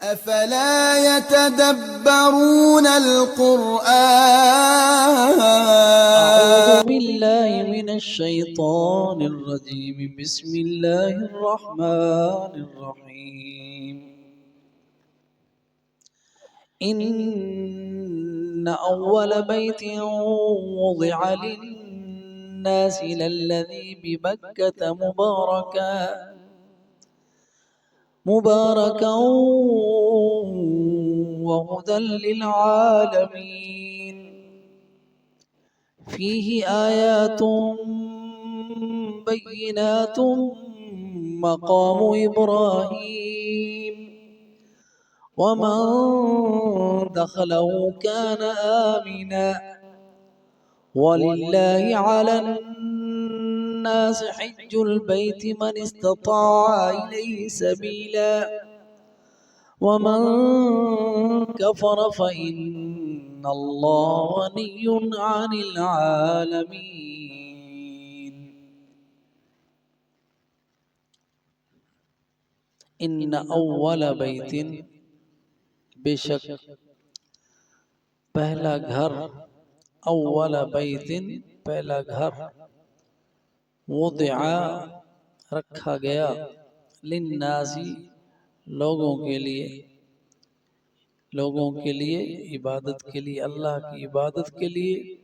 أفلا يتدبرون القرآن أعوذ بالله من الشيطان الرجيم بسم الله الرحمن الرحيم إن أول بيت وضع للناس للذي ببكة مباركا وهدى للعالمين فيه آيات بينات مقام إبراهيم ومن دخله كان آمنا ولله على الناس حج البيت من استطاع إليه سبيلا ومن كفر فإن الله غني عن العالمين إن أول بيت بشک پہلا گھر اول بیت پہلا گھر وضع رکھا گیا للناس لوگوں کے لیے عبادت کے لیے اللہ کی عبادت کے لیے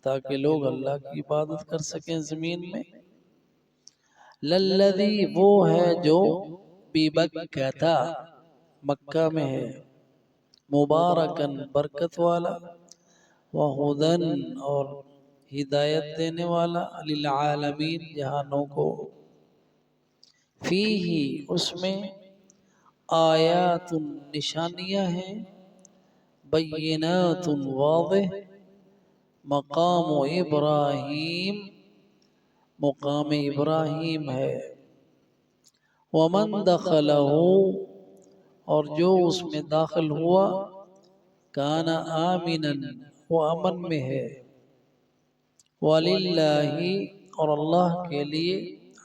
تاکہ لوگ اللہ کی عبادت کر سکیں زمین میں للذی وہ ہے جو ببکہ مکہ میں ہے مبارکن برکت والا وہدن اور ہدایت دینے والا للعالمین جہانوں کو فیہ اس میں آیات نشانیاں ہیں بینات واضح مقام ابراہیم مقام ابراہیم ہے ومن دخلہ اور جو اس میں داخل ہوا کان آمنا وہ امن میں ہے وللہ اور اللہ کے لیے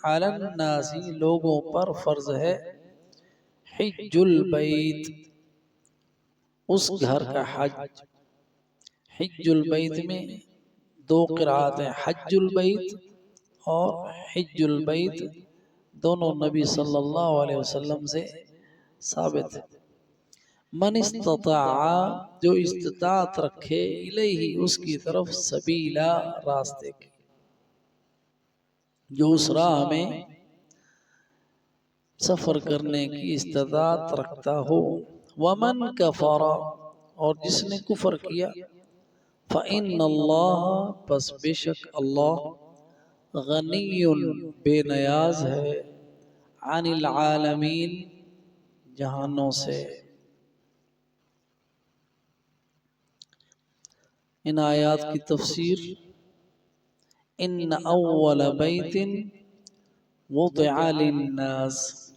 علی الناس لوگوں پر فرض ہے حج البیت اس گھر کا حج حج البیت میں دو قرآت ہیں حج البیت اور حج البیت دونوں نبی صلی اللہ علیہ وسلم سے ثابت ہے من استطاع جو استطاعت رکھے الیہ اس کی طرف سبیلا راستے کی جو اس راہ میں سفر کرنے کی استطاعت رکھتا ہو ومن کفر اور جس نے کفر کیا فإن اللہ پس بے شک اللہ غنی بے نیاز ہے عن العالمین جہانوں سے ان آیات کی تفسیر ان اول بیت وضع للناس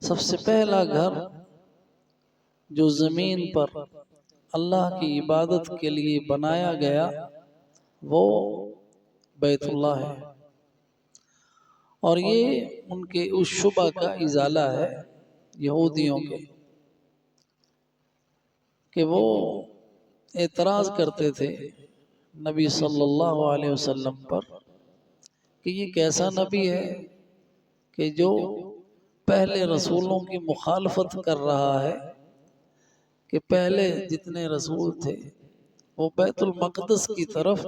سب سے پہلا گھر جو زمین پر اللہ کی عبادت کے لیے بنایا گیا وہ بیت اللہ ہے اور یہ ان کے اس شبہ کا ازالہ ہے یہودیوں کے کہ وہ اعتراض کرتے تھے نبی صلی اللہ علیہ وسلم پر کہ یہ کیسا نبی ہے کہ جو پہلے رسولوں کی مخالفت کر رہا ہے کہ پہلے جتنے رسول تھے وہ بیت المقدس کی طرف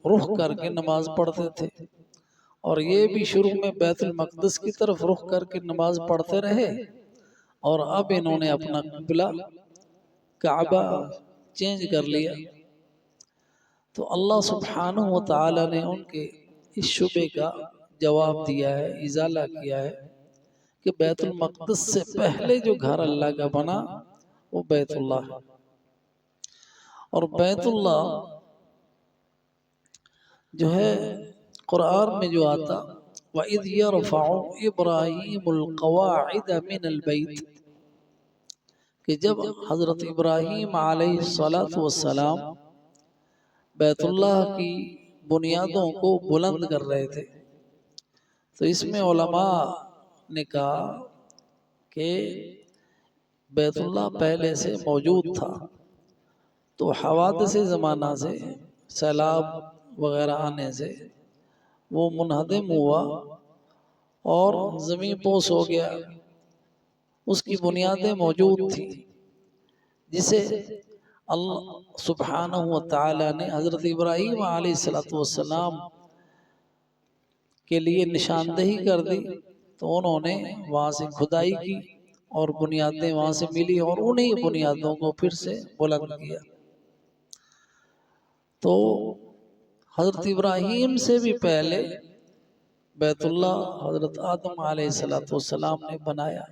رخ کر کے نماز پڑھتے تھے اور یہ بھی شروع میں بیت المقدس کی طرف رخ کر کے نماز پڑھتے رہے اور اب انہوں نے اپنا قبلہ کعبہ چینج کر لیا تو اللہ سبحانہ وتعالی نے ان کے اس شبے کا جواب دیا ہے ازالہ کیا ہے کہ بیت المقدس سے پہلے جو گھر اللہ کا بنا وہ بیت اللہ ہے اور بیت اللہ جو ہے قرآن میں جو آتا وَإِذْ يَرْفَعُ إِبْرَاهِيمُ الْقَوَاعِدَ مِنَ الْبَيْتِ کہ جب حضرت ابراہیم علیہ السلام بیت اللہ کی بنیادوں کو بلند کر رہے تھے تو اس میں علماء نے کہا کہ بیت اللہ پہلے سے موجود تھا، تو حوادث زمانہ سے سیلاب وغیرہ آنے سے وہ منہدم ہوا اور زمین پوش ہو گیا۔ اس کی بنیادیں موجود تھیں، جسے اللہ سبحانہ و تعالی نے حضرت ابراہیم علیہ السلام کے لیے نشاندہی کر دی، تو انہوں نے وہاں سے کھدائی کی اور بنیادیں وہاں سے ملی اور انہی بنیادوں کو پھر سے بلند کیا۔ تو حضرت ابراہیم سے بھی پہلے بیت اللہ حضرت آدم علیہ السلام نے بنایا،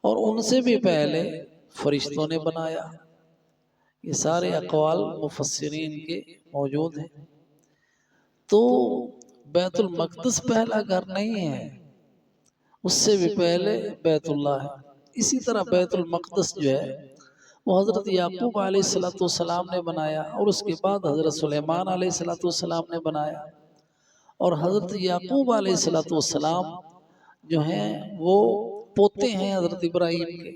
اور ان سے بھی پہلے فرشتوں نے بنایا۔ یہ سارے اقوال مفسرین کے موجود ہیں۔ تو بیت المقدس پہلا گھر نہیں ہے، اس سے بھی پہلے بیت اللہ ہے۔ اسی طرح بیت المقدس جو ہے وہ حضرت یعقوب علیہ السلام نے بنایا، اور اس کے بعد حضرت سلیمان علیہ السلام نے بنایا، اور حضرت یعقوب علیہ السلام جو ہیں وہ پوتے ہیں حضرت ابراہیم کے،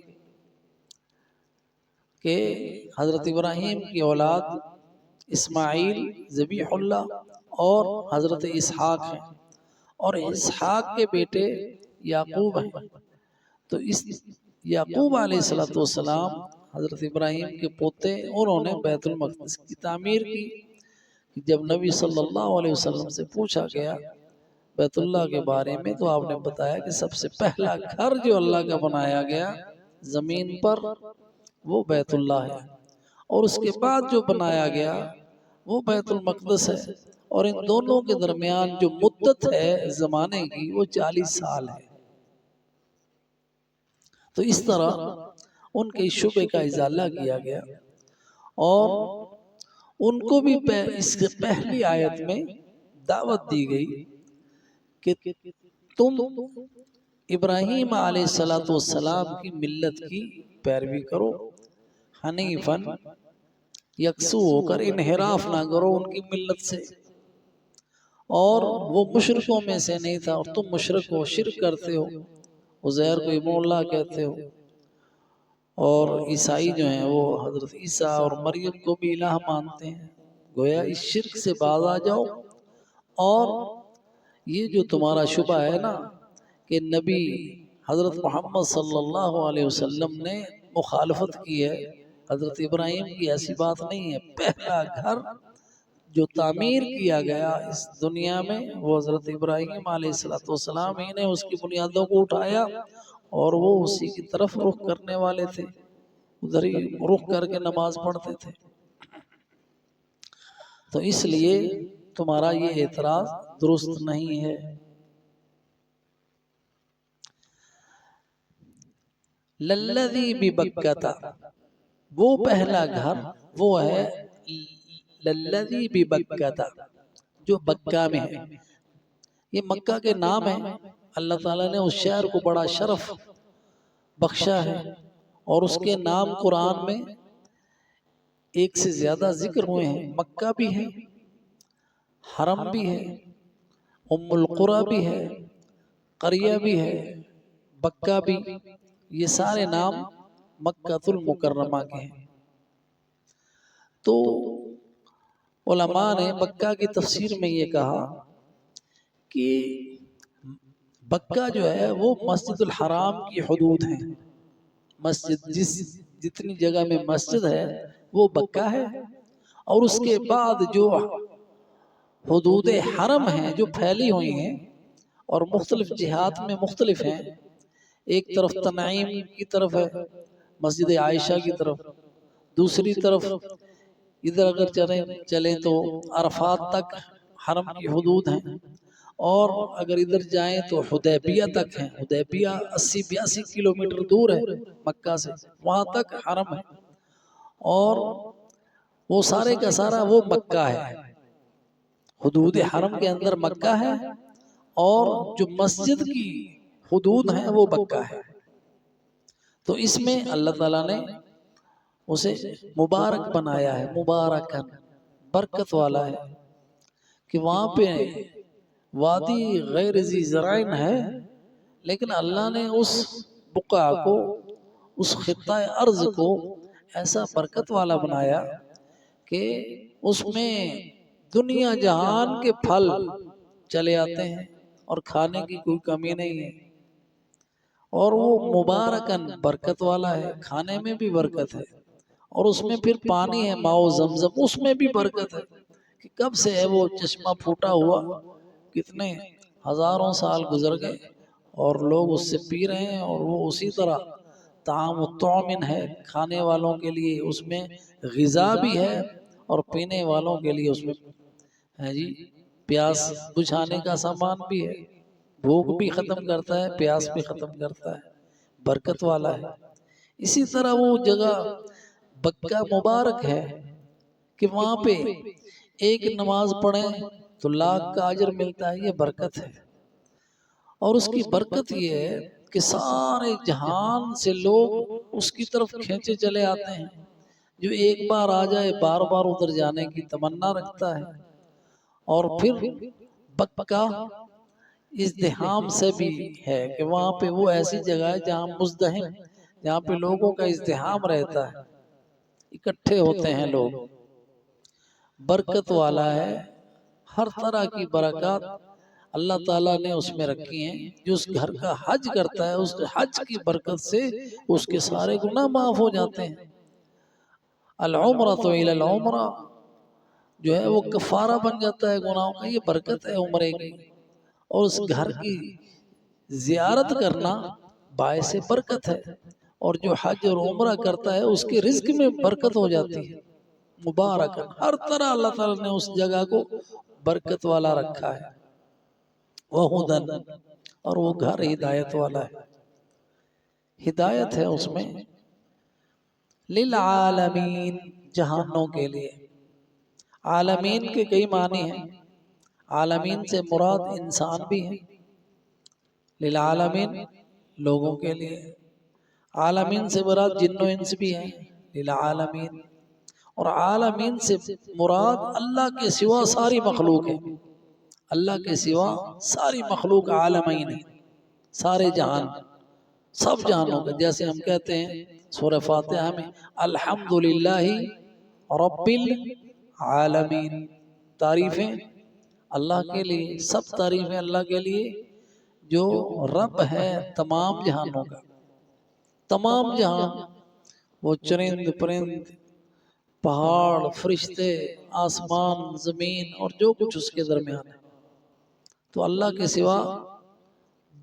کہ حضرت ابراہیم کی اولاد اسماعیل ذبیح اللہ اور حضرت اسحاق ہیں، اور اسحاق کے بیٹے یعقوب ہیں۔ تو اس یعقوب علیہ السلام حضرت ابراہیم کے پوتے، انہوں نے بیت المقدس کی تعمیر کی۔ جب نبی صلی اللہ علیہ وسلم سے پوچھا گیا بیت اللہ کے بارے میں، تو آپ نے بتایا کہ سب سے پہلا گھر جو اللہ کا بنایا گیا زمین پر وہ بیت اللہ ہے، اور اس کے بعد جو بنایا گیا وہ بیت المقدس ہے، اور ان دونوں کے درمیان جو مدت ہے زمانے کی وہ 40 سال ہے۔ تو اس طرح ان کے شبہ کا ازالہ کیا گیا، اور ان کو بھی اس کے پہلی آیت میں دعوت دی گئی کہ تم ابراہیم علیہ السلام کی ملت کی پیروی کرو، حنیفاً یکسو ہو کر انحراف نہ کرو ان کی ملت سے، اور وہ مشرکوں میں سے نہیں تھا، اور تم مشرک ہو، شرک کرتے ہو، عزیر کو ابن اللہ کہتے ہو، اور عیسائی جو ہیں وہ حضرت عیسیٰ اور مریم کو بھی الہ مانتے ہیں۔ گویا اس شرک سے باز آ جاؤ، اور یہ جو تمہارا شبہ ہے نا کہ نبی حضرت محمد صلی اللہ علیہ وسلم نے مخالفت کی ہے حضرت ابراہیم کی، ایسی بات نہیں ہے۔ پہلا گھر جو تعمیر کیا گیا اس دنیا میں وہ حضرت ابراہیم علیہ السلام ہی نے اس کی بنیادوں کو اٹھایا، اور وہ اسی کی طرف رخ کرنے والے تھے، ادھر ہی رخ کر کے نماز پڑھتے تھے۔ تو اس لیے تمہارا یہ اعتراض درست نہیں ہے۔ للذی ببکۃ، وہ پہلا گھر وہ ہے للذی ببکۃ جو بکہ میں ہے۔ یہ مکہ کے نام ہے، اللہ تعالیٰ نے اس شہر کو بڑا شرف بخشا ہے، اور اس کے نام قرآن میں ایک سے زیادہ ذکر ہوئے ہیں۔ مکہ بھی ہے، حرم بھی ہے، ام القریٰ بھی ہے، قریہ بھی ہے، بکہ بھی، یہ سارے نام مکہ المکرمہ کے ہیں۔ تو علماء نے بکہ کی تفسیر میں یہ کہا کہ بکہ جو ہے وہ مسجد الحرام کی حدود ہیں، مسجد جتنی جگہ میں مسجد ہے وہ بکہ ہے، اور اس کے بعد جو حدود حرم ہیں جو پھیلی ہوئی ہیں اور مختلف جہات میں مختلف ہیں، ایک طرف تنعیم کی طرف ہے مسجد عائشہ کی طرف، دوسری طرف ادھر اگر چلیں تو عرفات تک حرم کی حدود ہیں، اور اگر ادھر جائیں تو حدیبیہ تک ہیں۔ حدیبیہ 80-82 کلومیٹر دور ہے مکہ سے، وہاں تک حرم ہے، اور وہ سارے کا سارا وہ مکہ ہے، حدود حرم کے اندر مکہ ہے، اور جو مسجد کی حدود ہیں وہ بکہ ہے۔ تو اس میں اللہ تعالیٰ نے اسے مبارک بنایا ہے، مبارکن برکت والا ہے، کہ وہاں پہ وادی غیر ذی زرعین ہے، لیکن اللہ نے اس بقعہ کو، اس خطہ ارض کو ایسا برکت والا بنایا کہ اس میں دنیا جہان کے پھل چلے آتے ہیں اور کھانے کی کوئی کمی نہیں ہے، اور وہ مبارکن برکت والا ہے، کھانے میں بھی برکت ہے، اور اس میں پھر پانی ہے ماؤ زمزم، اس میں بھی برکت ہے کہ کب سے ہے وہ چشمہ پھوٹا ہوا، کتنے ہزاروں سال گزر گئے اور لوگ اس سے پی رہے ہیں، اور وہ اسی طرح طعام الطعمن ہے، کھانے والوں کے لیے اس میں غذا بھی ہے اور پینے والوں کے لیے اس میں ہے جی پیاس بجھانے کا سامان بھی ہے، بھوک بھی ختم کرتا ہے، پیاس بھی ختم کرتا ہے، برکت والا ہے۔ اسی طرح وہ جگہ بکہ مبارک ہے کہ وہاں پہ ایک نماز پڑھیں تو لاکھ کا اجر ملتا ہے، یہ برکت ہے۔ اور اس کی برکت یہ ہے کہ سارے جہان سے لوگ اس کی طرف کھینچے چلے آتے ہیں، جو ایک بار آ جائے بار بار ادھر جانے کی تمنا رکھتا ہے۔ اور پھر بکہ ازدحام سے بھی ہے کہ وہاں پہ وہ ایسی جگہ ہے جہاں مزدحم، جہاں پہ لوگوں کا ازدحام رہتا ہے، اکٹھے ہوتے ہیں لوگ، برکت والا ہے، ہر طرح کی برکات اللہ تعالیٰ نے اس میں رکھی ہیں۔ جو اس گھر کا حج کرتا ہے، اس حج کی برکت سے اس کے سارے گناہ معاف ہو جاتے ہیں۔ العمرۃ الی العمرہ جو ہے وہ کفارہ بن جاتا ہے گناہوں کا، یہ برکت ہے عمرے کی۔ اور اس گھر کی زیارت کرنا باعث برکت ہے، اور جو حج اور عمرہ کرتا ہے اس کے رزق میں برکت ہو جاتی ہے، مبارکن، ہر طرح اللہ تعالیٰ نے اس جگہ کو برکت والا رکھا ہے۔ وہدن، اور وہ گھر ہدایت والا ہے، ہدایت ہے اس میں، للعالمین، جہانوں کے لیے۔ عالمین کے کئی معنی ہیں، عالمین سے مراد انسان بھی ہے، للعالمین لوگوں کے لیے، عالمین سے مراد جن و انس بھی ہیں، للعالمین، اور عالمین سے مراد اللہ کے سوا ساری مخلوق ہے، اللہ کے سوا ساری مخلوق عالمین ہے، سارے جہان، سب جہانوں کا، جیسے ہم کہتے ہیں سورہ فاتحہ میں الحمدللہ رب العالمین، تعریفیں اللہ کے لیے، سب تعریفیں اللہ کے لیے جو رب ہے تمام جہانوں کا، تمام جہان، وہ چرند پرند، پہاڑ، فرشتے، آسمان، زمین اور جو کچھ اس کے درمیان ہے، تو اللہ کے سوا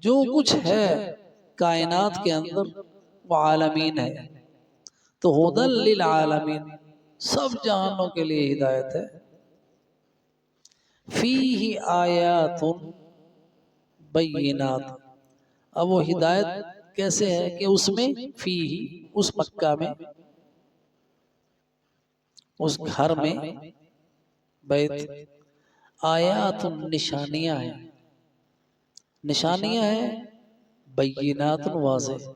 جو کچھ ہے کائنات کے اندر وہ عالمین ہے۔ تو ہدن للعالمین، سب جہانوں کے لیے ہدایت ہے۔ فیہ آیات بینات، اب وہ ہدایت کیسے ہے کہ اس میں فیہ، اس مکہ میں، اس گھر میں، بیت، آیات، نشانیاں ہیں، نشانیاں ہیں بینات، واضح،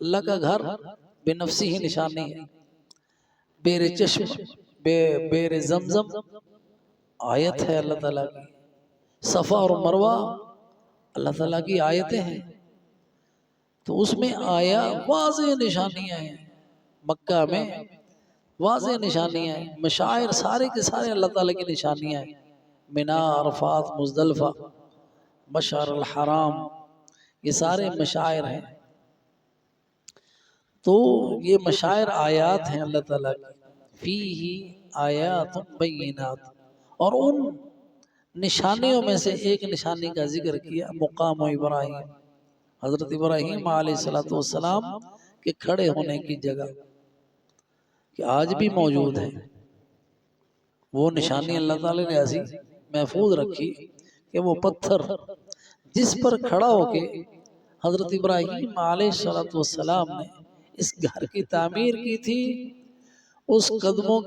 اللہ کا گھر بے نفسی ہی نشانی ہے، بیر چشم، بیر زمزم آیت ہے اللہ تعالیٰ کی، صفا اور مروہ اللہ تعالیٰ کی آیتیں ہیں، تو اس میں آیا واضح نشانیاں ہیں، مکہ میں واضح نشانیاں ہیں، مشاعر سارے کے سارے اللہ تعالیٰ کی نشانیاں ہیں، منا، عرفات، مزدلفہ، مشعر الحرام، یہ سارے مشاعر ہیں، تو یہ مشاعر آیات ہیں اللہ تعالیٰ کی، فیہ آیات بینات، اور ان نشانیوں میں سے ایک نشانی کا ذکر کیا، مقام ابراہیم، حضرت ابراہیم علیہ السلام کے کھڑے ہونے کی جگہ، کہ آج بھی موجود ہے، وہ نشانی اللہ تعالیٰ نے ایسی محفوظ رکھی کہ وہ پتھر جس پر کھڑا ہو کے حضرت ابراہیم علیہ السلام نے اس گھر کی تعمیر کی تھی، اس قدموں،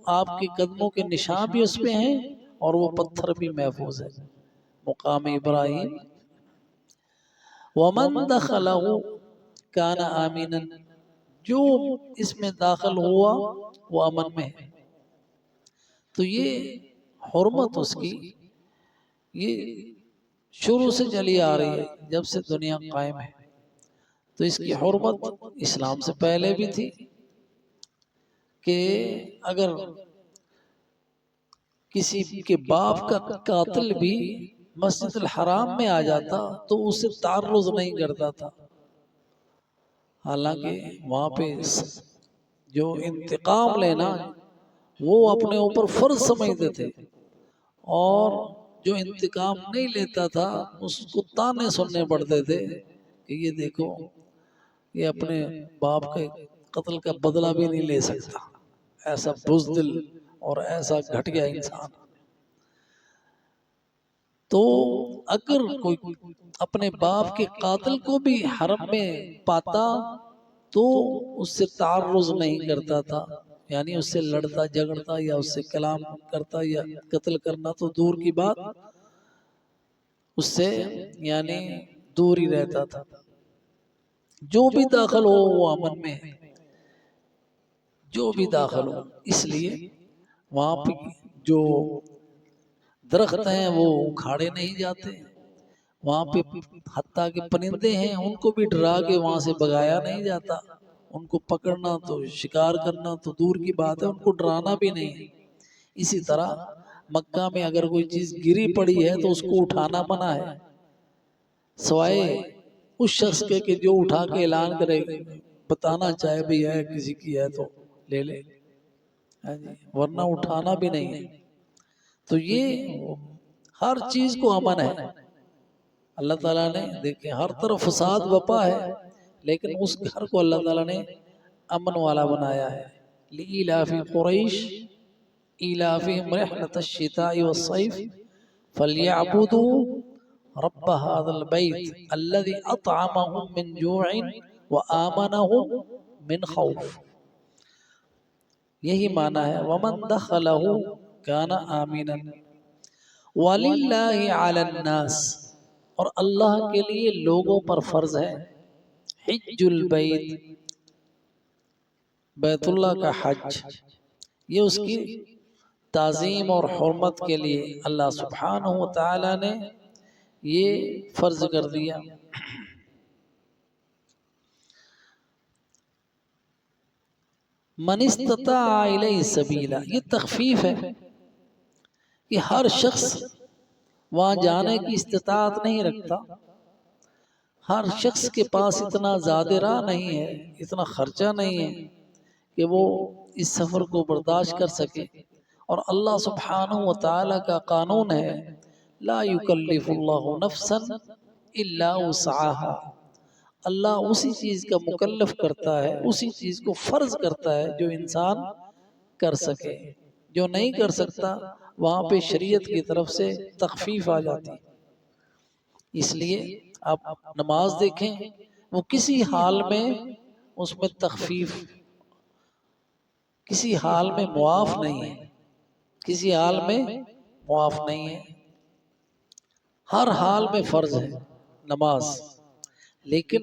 آپ کے قدموں کے نشان بھی اس پہ ہیں اور وہ پتھر بھی محفوظ ہے، مقام ابراہیم۔ وَمَن دَخَلَهُ كَانَ آمِنًا، جو اس میں داخل ہوا وہ امن میں ہے، تو یہ حرمت اس کی یہ شروع سے چلی آ رہی ہے، جب سے دنیا قائم ہے، تو اس کی حرمت اسلام سے پہلے بھی تھی کہ اگر کسی کے باپ کا قاتل بھی مسجد الحرام میں آ جاتا تو اسے تعرض نہیں کرتا تھا، حالانکہ وہاں پہ جو انتقام لینا وہ اپنے اوپر فرض سمجھتے تھے، اور جو انتقام نہیں لیتا تھا اس کو تانے سننے پڑتے تھے کہ یہ دیکھو یہ اپنے باپ کے قتل کا بدلہ بھی نہیں لے سکتا، ایسا بزدل اور ایسا گھٹیا انسان۔ تو اگر کوئی اپنے باپ کے قاتل کو بھی حرم میں پاتا تو اس سے تعرض نہیں کرتا تھا، یعنی اس سے لڑتا جھگڑتا یا اس سے کلام کرتا یا قتل کرنا تو دور کی بات، اس سے یعنی دور ہی رہتا تھا۔ جو بھی داخل ہو وہ امن میں ہے، جو بھی داخل ہو، اس لیے وہاں پہ جو درخت ہیں وہ اکھاڑے نہیں جاتے، وہاں پہ حتیٰ کہ پرندے ہیں ان کو بھی ڈرا کے وہاں سے بگایا نہیں جاتا، ان کو پکڑنا تو شکار کرنا تو دور کی بات ہے، ان کو ڈرانا بھی نہیں ہے۔ اسی طرح مکہ میں اگر کوئی چیز گری پڑی ہے تو اس کو اٹھانا منع ہے، سوائے اس شخص کے کہ جو اٹھا کے اعلان کرے بتانا چاہے بھی ہے کسی کی ہے تو لے لے، ورنہ اٹھانا بھی نہیں ہے۔ تو یہ ہر چیز کو امن ہے، اللہ تعالیٰ نے دیکھیں ہر طرف فساد وبا ہے، لیکن اس گھر کو اللہ تعالیٰ نے امن والا بنایا ہے۔ لِإِيلَافِ قُرَيْشٍ إِيلَافِهِمْ رِحْلَةَ الشِّتَاءِ وَالصَّيْفِ فَلْيَعْبُدُوا رَبَّ هَذَا الْبَيْتِ الَّذِي أَطْعَمَهُم مِّن جُوعٍ وَآمَنَهُم مِّن خَوْفٍ۔ یہی معنی ہے وَمَن دَخَلَهُ كَانَ آمِنًا وَلِلَّهِ عَلَى النَّاسِ، اور اللہ کے لیے لوگوں پر فرض ہے حج البیت، بیت اللہ کا حج، یہ اس کی تعظیم اور حرمت کے لیے اللہ سبحانہ وتعالی نے یہ فرض کر دیا۔ من استطاع الیہ سبیلا، یہ تخفیف ہے کہ ہر شخص وہاں جانے کی استطاعت نہیں رکھتا، ہر شخص کے پاس اتنا زیادہ راہ نہیں ہے، اتنا خرچہ نہیں ہے کہ وہ اس سفر کو برداشت کر سکے، اور اللہ سبحانہ وتعالی کا قانون ہے لا یکلف اللہ نفسا الا وسعها، اللہ اسی چیز کا مکلف کرتا ہے، اسی چیز کو فرض کرتا ہے جو انسان کر سکے، جو نہیں کر سکتا وہاں پہ شریعت کی طرف سے تخفیف آ جاتی۔ اس لیے آپ نماز دیکھیں وہ کسی حال میں اس میں تخفیف کسی حال میں معاف نہیں ہے، کسی حال میں معاف نہیں ہے، ہر حال میں فرض ہے نماز، لیکن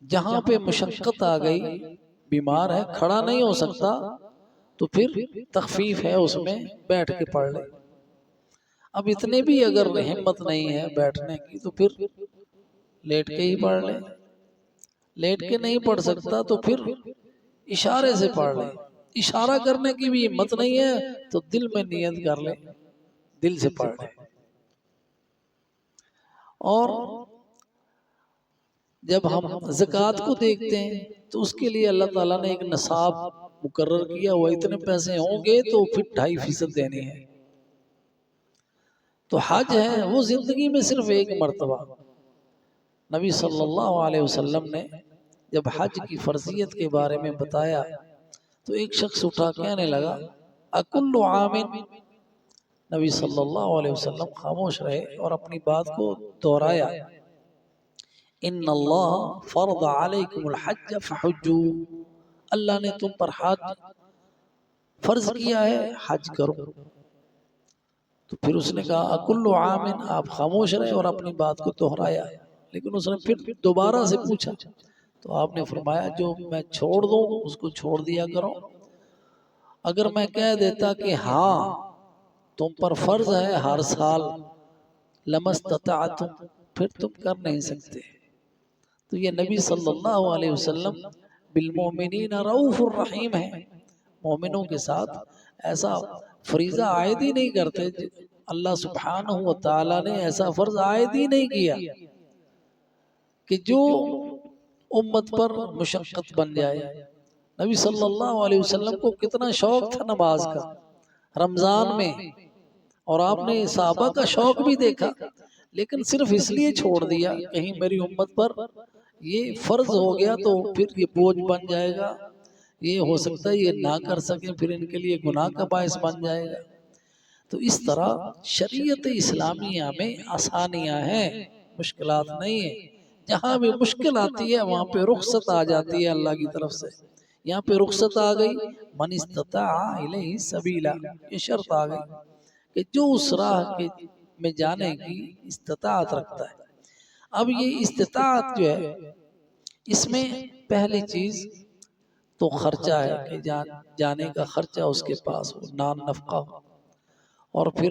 جہاں پہ مشقت آ گئی، بیمار ہے کھڑا نہیں ہو سکتا تو پھر تخفیف ہے اس میں بیٹھ کے پڑھ لے، اب اتنے بھی اگر ہمت نہیں ہے بیٹھنے کی تو پھر لیٹ کے ہی پڑھ لے، لیٹ کے نہیں پڑھ سکتا تو پھر اشارے سے پڑھ لے، اشارہ کرنے کی بھی ہمت نہیں ہے تو دل میں نیت کر لے، دل سے پڑھ لے۔ اور جب ہم زکوٰۃ کو دیکھتے ہیں تو اس کے لیے اللہ تعالیٰ نے ایک نصاب مقرر کیا ہوا، اتنے پیسے ہوں گے تو پھر 2.5% دینی ہے۔ تو حج ہے وہ زندگی میں صرف ایک مرتبہ، نبی صلی اللہ علیہ وسلم نے جب حج کی فرضیت کے بارے میں بتایا تو ایک شخص اٹھا کہنے لگا اکل عام، نبی صلی اللہ علیہ وسلم خاموش رہے اور اپنی بات کو دہرایا، ان اللہ فرض علیکم الحج فحجوا، اللہ نے تم پر حج فرض کیا ہے حج کرو۔ تو پھر اس نے کہا اکل عام، آپ خاموش رہے اور اپنی بات کو دہرایا، لیکن اس نے پھر دوبارہ سے پوچھا تو آپ نے فرمایا جو میں چھوڑ دوں اس کو چھوڑ دیا کرو، اگر میں کہہ دیتا کہ ہاں تم پر فرض ہے ہر سال لما استطعتم، پھر تم کر نہیں سکتے، تو یہ نبی صلی اللہ علیہ وسلم بالمومنین رؤوف الرحیم ہے، مومنوں کے ساتھ ایسا فریضہ عائد ہی نہیں کرتے، اللہ سبحانہ و تعالی نے ایسا فرض عائد ہی نہیں کیا کہ جو امت پر مشقت بن جائے۔ نبی صلی اللہ علیہ وسلم کو کتنا شوق تھا نماز کا رمضان میں، اور آپ نے صحابہ کا شوق بھی دیکھا، لیکن صرف اس لیے چھوڑ دیا کہیں میری امت پر یہ فرض ہو گیا تو پھر یہ بوجھ بن جائے گا، یہ ہو سکتا ہے یہ نہ کر سکیں، پھر ان کے لیے گناہ کا باعث بن جائے گا۔ تو اس طرح شریعت اسلامیہ میں آسانیاں ہیں، مشکلات نہیں ہیں۔ جہاں بھی مشکل آتی ہے وہاں پہ رخصت آ جاتی ہے اللہ کی طرف سے۔ یہاں پہ رخصت آ گئی، من استطاع الیہ سبیلا، یہ شرط آ گئی کہ جو اس راہ میں جانے کی استطاعت رکھتا ہے۔ اب یہ استطاعت جو ہے، اس میں پہلی چیز تو خرچہ ہے کہ جانے کا خرچہ اس کے پاس ہو، نان نفقہ ہو، اور پھر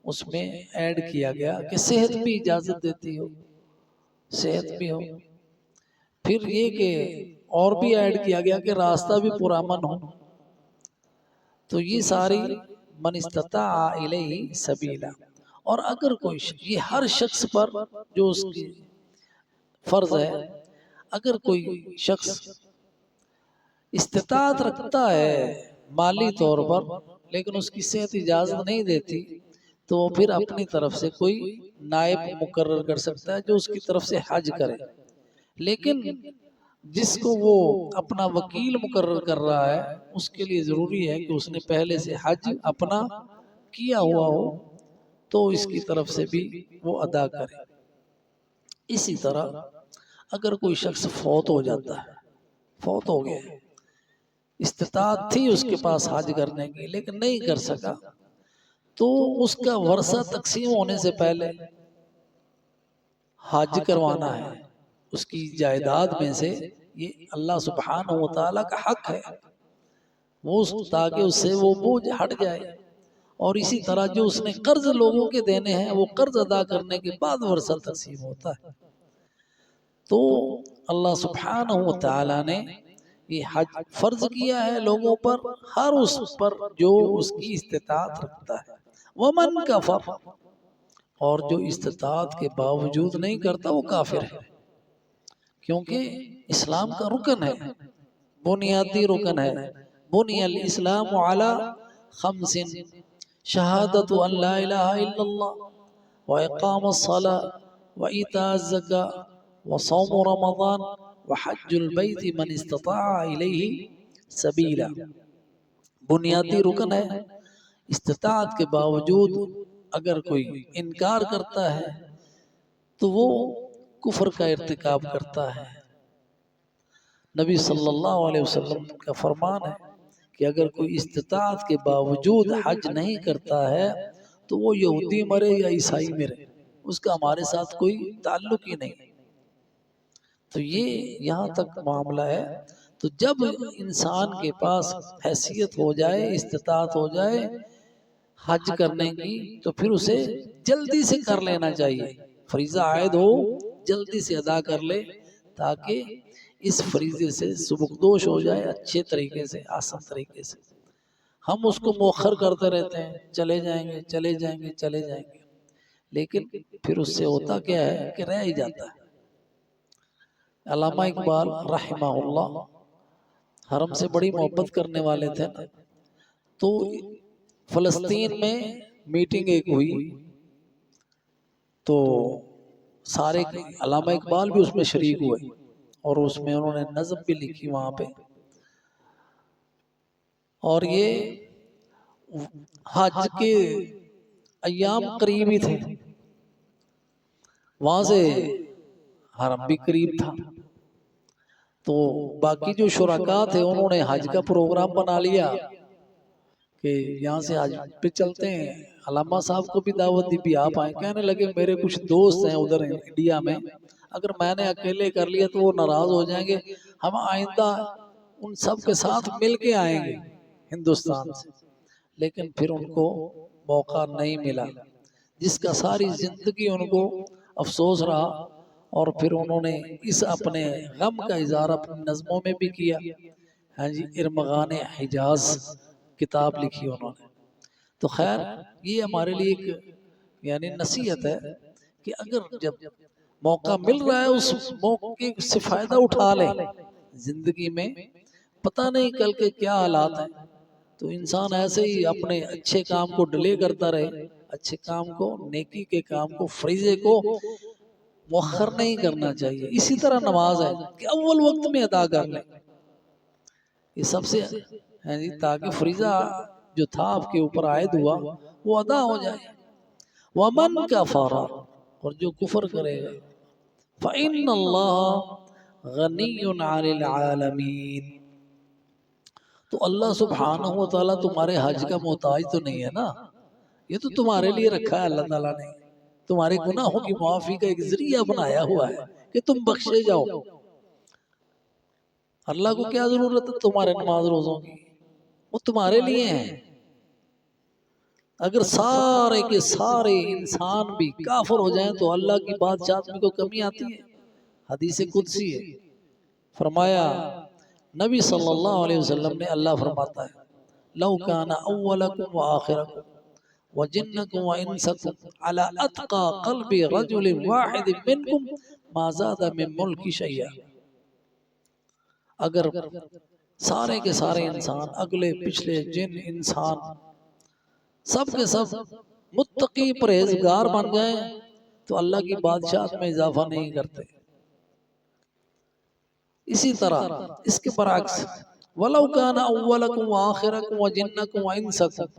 اس میں ایڈ کیا گیا کہ صحت بھی اجازت دیتی ہو، صحت بھی ہو، پھر یہ کہ اور بھی ایڈ کیا گیا کہ راستہ بھی پرامن ہو۔ تو یہ ساری من استطاع الیہ سبیلا۔ اور اگر کوئی یہ ہر شخص پر جو اس کی فرض ہے، اگر کوئی شخص استطاعت رکھتا ہے مالی طور پر لیکن اس کی صحت اجازت نہیں دیتی، تو وہ پھر اپنی طرف سے کوئی نائب مقرر کر سکتا ہے جو اس کی طرف سے حج کرے۔ لیکن جس کو وہ اپنا وکیل مقرر کر رہا ہے اس کے لیے ضروری ہے کہ اس نے پہلے سے حج اپنا کیا ہوا ہو، تو اس کی طرف سے بھی وہ ادا کرے۔ اسی طرح اگر کوئی شخص فوت ہو جاتا ہے، فوت ہو گیا، استطاعت تھی اس کے پاس حج کرنے کی لیکن نہیں کر سکا، تو اس کا ورثہ تقسیم ہونے سے پہلے حج کروانا ہے۔ اس کی جائیداد میں سے یہ اللہ سبحانہ و تعالیٰ کا حق ہے، وہ تاکہ اس سے وہ بوجھ ہٹ جائے۔ اور اسی طرح جو اس نے قرض لوگوں کے دینے ہیں وہ قرض ادا کرنے کے بعد ورثہ تقسیم ہوتا ہے۔ تو اللہ سبحانہ و تعالیٰ نے یہ حج فرض کیا ہے لوگوں پر، ہر اس پر جو اس کی استطاعت رکھتا ہے۔ ومن کفر، اور جو استطاعت کے باوجود نہیں کرتا وہ کافر ہے، کیونکہ اسلام کا رکن ہے، بنیادی رکن ہے۔ بنی الاسلام علی خمس، شہادت ان لا الہ الا اللہ، واقام الصلاة، وایتاء الزکاة، وصوم رمضان، وحج البیت من استطاع الیہ سبیلا۔ بنیادی رکن ہے، استطاعت کے باوجود اگر کوئی انکار کرتا ہے تو وہ کفر کا ارتکاب کرتا ہے۔ نبی صلی اللہ علیہ وسلم کا فرمان ہے کہ اگر کوئی استطاعت کے باوجود حج نہیں کرتا ہے تو وہ یہودی مرے یا عیسائی مرے، اس کا ہمارے ساتھ کوئی تعلق ہی نہیں۔ تو یہ یہاں تک معاملہ ہے۔ تو جب انسان کے پاس حیثیت ہو جائے، استطاعت ہو جائے حج کرنے کی، تو پھر اسے جلدی سے کر لینا چاہیے۔ فریضہ عائد ہو جلدی سے ادا کر لے تاکہ اس فریضے سے سبکدوش ہو جائے، اچھے طریقے سے، آسان طریقے سے۔ ہم اس کو مؤخر کرتے رہتے ہیں، چلے جائیں گے چلے جائیں گے چلے جائیں گے، لیکن پھر اس سے ہوتا کیا ہے کہ رہ ہی جاتا ہے۔ علامہ اقبال رحمہ اللہ حرم سے بڑی محبت کرنے والے تھے نا، تو فلسطین میں میٹنگ ایک ہوئی تو سارے علامہ اقبال بھی اس میں شریک ہوئے، اور اس میں انہوں نے نظم بھی لکھی وہاں پہ۔ اور یہ حج کے ایام قریب ہی تھے، وہاں سے حرم بھی قریب تھا، تو باقی جو شرکاء تھے انہوں نے حج کا پروگرام بنا لیا کہ یہاں سے حج پہ چلتے ہیں۔ علامہ صاحب کو بھی دعوت دی بھی آپ آئیں، کہنے لگے میرے کچھ دوست ہیں ادھر انڈیا میں، اگر میں نے اکیلے کر لیا تو وہ ناراض ہو جائیں گے، ہم آئندہ ان سب کے ساتھ مل کے آئیں گے ہندوستان سے۔ لیکن پھر ان کو موقع نہیں ملا، جس کا ساری زندگی ان کو افسوس رہا، اور پھر انہوں نے اس اپنے غم کا اظہار اپنی نظموں میں بھی کیا. ہاں جی، ارمغان حجاز کتاب لکھی انہوں نے. تو خیر یہ ہمارے لیے ایک یعنی نصیحت ہے کہ اگر جب موقع مل رہا ہے اس موقع سے فائدہ اٹھا لیں. زندگی میں پتہ نہیں کل کے کیا حالات ہیں، تو انسان ایسے ہی اپنے اچھے کام کو ڈیلے کرتا رہے. اچھے کام کو، نیکی کے کام کو، فریضے کو مؤخر نہیں کرنا چاہیے. اسی طرح نماز ہے کہ اول وقت میں ادا کر لیں. یہ سب سے ہے جی، تاکہ فریضہ جو تھا آپ کے اوپر عائد ہوا وہ ادا ہو جائے. ومن کفر، اور جو کفر کرے گا، فإن اللہ غنی عن العالمین، تو اللہ سبحانہ و تعالیٰ تمہارے حج کا محتاج تو نہیں ہے نا. یہ تو تمہارے لیے رکھا ہے اللہ تعالیٰ نے، تمہارے گناہوں کی معافی کا ایک ذریعہ بنایا ہوا ہے کہ تم بخشے جاؤ. اللہ کو کیا ضرورت ہے تمہارے نماز روزوں کی؟ وہ تمہارے لیے ہیں. اگر سارے کے سارے انسان بھی کافر ہو جائیں تو اللہ کی بادشاہت میں کو کمی آتی ہے. حدیث قدسی ہے، فرمایا نبی صلی اللہ علیہ وسلم نے، اللہ فرماتا ہے لو کان اولکم وآخرکم وجنکم وانسکم علی اتقى قلب رجل واحد منکم ما زاد من ملک شیئا. اگر سارے کے سارے انسان، اگلے پچھلے جن انسان، سب کے سب متقی پرہیزگار بن جائیں تو اللہ کی بادشاہت میں اضافہ نہیں کرتے. اسی طرح اس کے برعکس وَلَوْ كَانَ أَوَّلَكُمْ وَآخِرَكُمْ وَجِنَّكُمْ وَإِنسَكُمْ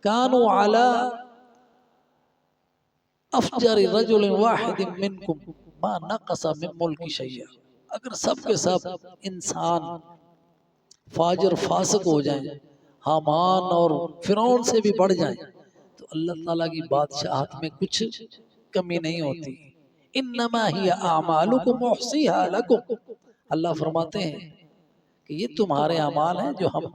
كَانُوا عَلَىٰ أَفْجَرِ رَجُلٍ وَاحِدٍ مِّنْكُمْ مَا نَقَصَ مِن مُلْكِ شَيْئًا. اگر سب کے سب انسان فاجر فاسق ہو جائیں، حامان اور فرعون سے بھی بڑھ جائیں، تو اللہ تعالیٰ کی بادشاہت میں کچھ کمی نہیں ہوتی. انما ہی اعمالکم احصیھا لکم، اللہ فرماتے ہیں کہ یہ تمہارے اعمال ہیں جو ہم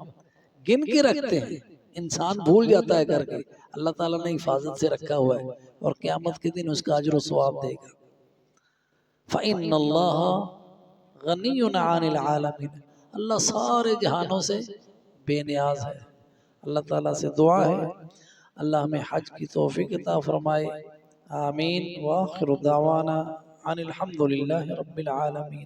گن کے رکھتے ہیں. انسان بھول جاتا ہے کر کے، اللہ تعالیٰ نے حفاظت سے رکھا ہوا ہے اور قیامت کے دن اس کا اجر و ثواب دے گا. فإن اللہ غنی عن العالمین، اللہ سارے جہانوں سے بے نیاز ہے. اللہ تعالیٰ سے دعا ہے اللہ ہمیں حج کی توفیق عطا فرمائے. آمین. وآخر دعوانا ان الحمد للہ رب العالمین.